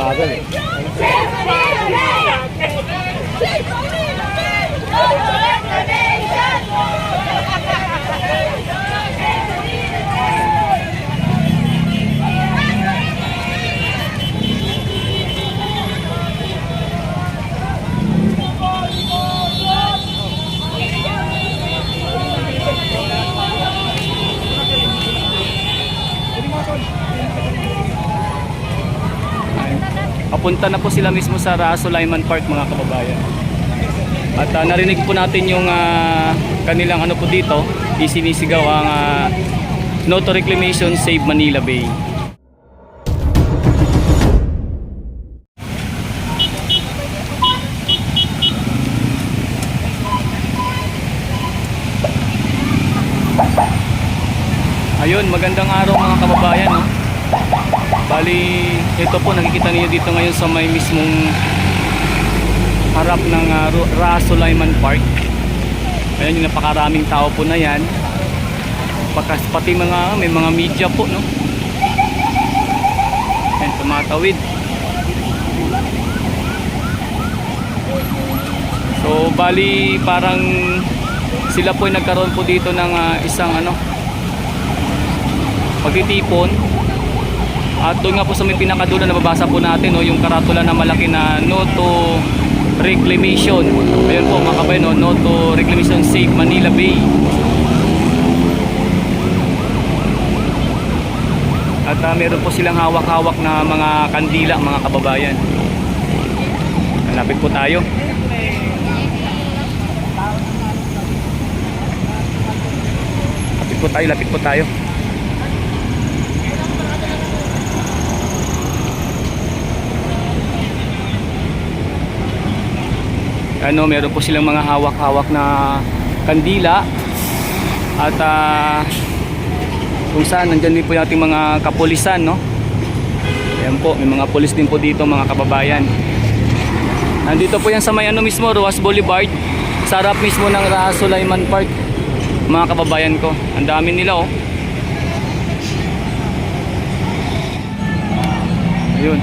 Bagal eh. Papunta na po sila mismo sa Sulaiman Park, mga kababayan. At narinig po natin yung kanilang ano po dito, isinisigaw ang No to Reclamation, Save Manila Bay. Ayun, magandang araw mga kababayan, no? Bali, ito po nakikita niyo dito ngayon sa may mismong harap ng Sulaiman Park. Ayan yung napakaraming tao po na yan. Pati may mga media po, no? Ayan, tumatawid. So, bali parang sila po ay nagkaroon po dito ng isang pagtitipon. At doon nga po sa may pinakadulo nababasa po natin, no, yung karatula na malaki na No to Reclamation. Ayun po mga kabayan, no, No to Reclamation, Save Manila Bay. At meron po silang hawak-hawak na mga kandila, mga kababayan. Lapit po tayo. Lapit po tayo. Meron po silang mga hawak-hawak na kandila. At kung saan nandyan din po yung ating mga kapulisan, no? Ayan po, may mga pulis din po dito, mga kababayan. Nandito po yan sa may mismo, Ruas Boulevard, sa harap mismo ng Sulaiman Park, mga kababayan ko. Ang dami nila, oh. Ayun.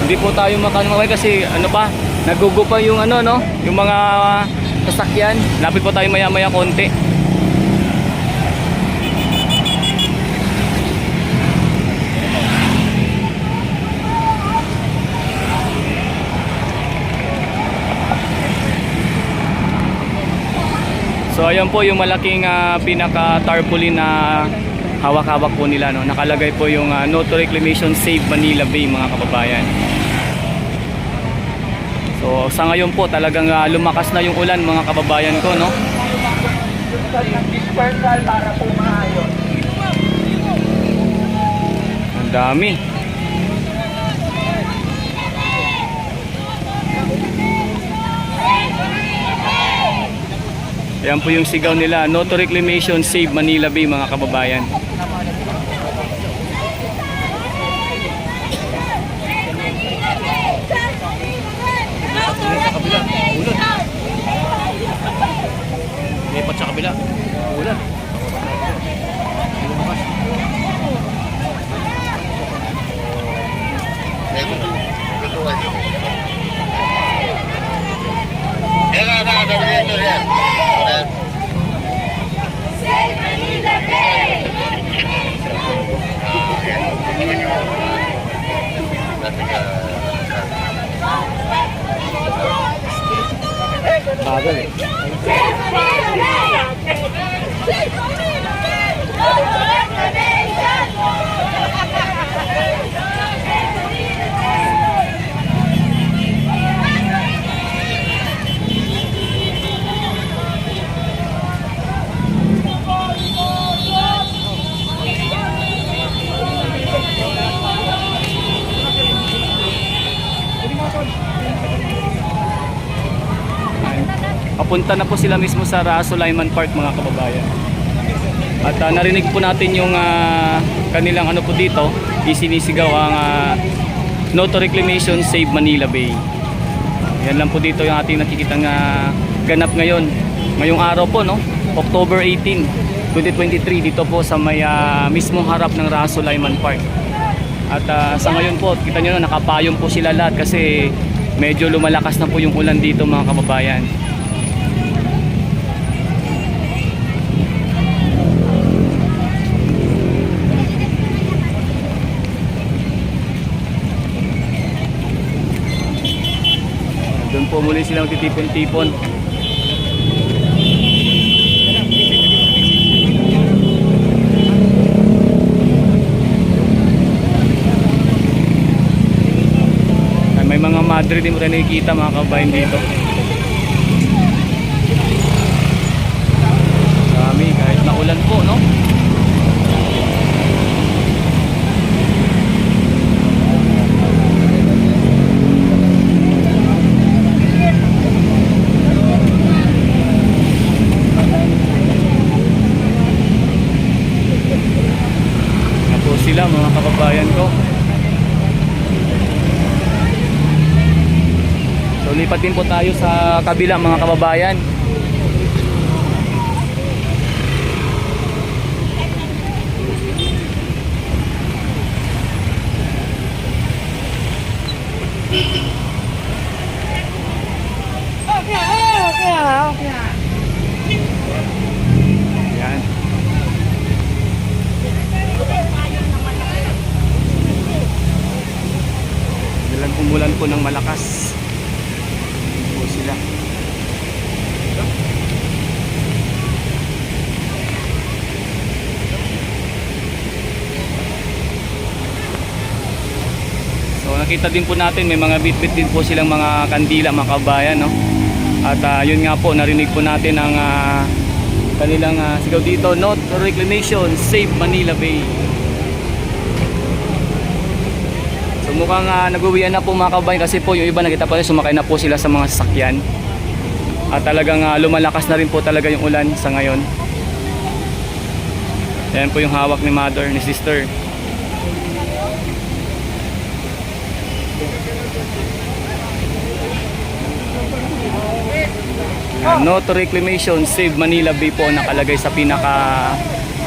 Hindi po tayo makanumaway kasi nagugo pa yung yung mga sasakyan. Lapit po tayo maya-maya konti. So ayan po yung malaking pinaka tarpaulin na hawak-hawak po nila, no. Nakalagay po yung No to Reclamation, Save Manila Bay, mga kababayan. So sa ngayon po talagang lumakas na yung ulan, mga kababayan ko, no. Ang dami. Ayan po yung sigaw nila, No to Reclamation, Save Manila Bay, mga kababayan. Lipat sa kabila. Ulan. Bagal eh. Papunta na po sila mismo sa Sulaiman Park, mga kababayan. At narinig po natin yung kanilang po dito, isinisigaw ang No to Reclamation, Save Manila Bay. Yan lang po dito yung ating nakikitang ganap ngayon ngayong araw po, no, October 18, 2023, dito po sa may mismong harap ng Raso Lyman Park. At sa ngayon po, kita nyo na nakapayong po sila lahat kasi medyo lumalakas na po yung ulan dito mga kababayan. Doon po muli silang titipon-tipon. May mga madre din mo rin nakikita mga kabayan dito. Dami kahit naulan po, no? Yan po sila mga kababayan ko. So lipat din po tayo sa kabila mga kababayan. Yan. Dalang umulan po ng malakas po sila. So nakita din po natin may mga bit-bit din po silang mga kandila mga kabayan, no? At yun nga po, narinig po natin ang kanilang sigaw dito, "No to reclamation, save Manila Bay." So mukhang nag-uwian na po mga kabayan kasi po yung iba nakita po sumakay na po sila sa mga sasakyan. At talagang lumalakas na rin po talaga yung ulan sa ngayon. Ayan po yung hawak ni mother, ni sister. "No to reclamation, save Manila Bay" po nakalagay sa pinaka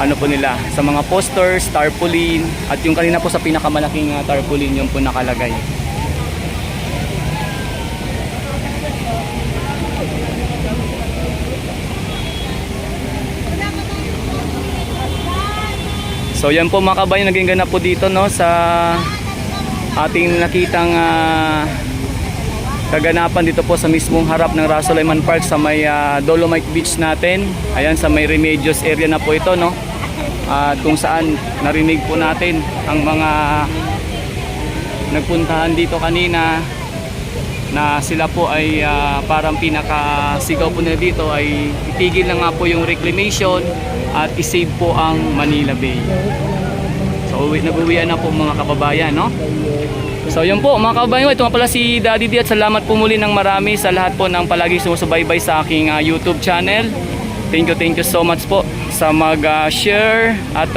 ano po nila, sa mga posters, tarpaulin, at yung kanina po sa pinakamalaking tarpaulin yung po nakalagay. So yan po mga kabayan, naging ganap po dito, no, sa ating nakitang kaganapan dito po sa mismong harap ng Raso Lyman Park sa may Dolomite Beach natin. Ayan, sa may Remedios area na po ito, no, at kung saan narinig po natin ang mga nagpuntahan dito kanina na sila po ay parang pinakasigaw po nila dito ay itigil na nga po yung reclamation at isave po ang Manila Bay. So nag-uwian na po mga kababayan, no? So yun po mga kababayan, ito nga pala si Daddy D at salamat po muli ng marami sa lahat po ng palagi sumusubaybay sa aking YouTube channel. Thank you so much po sa mag-share at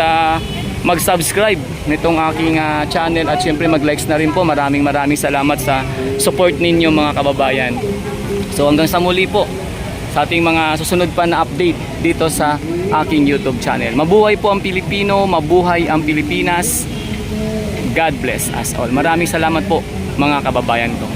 mag-subscribe nitong aking channel at syempre mag-likes na rin po. Maraming salamat sa support ninyo mga kababayan. So hanggang sa muli po sa ating mga susunod pa na update dito sa aking YouTube channel. Mabuhay po ang Pilipino, mabuhay ang Pilipinas. God bless us all. Maraming salamat po mga kababayan ko.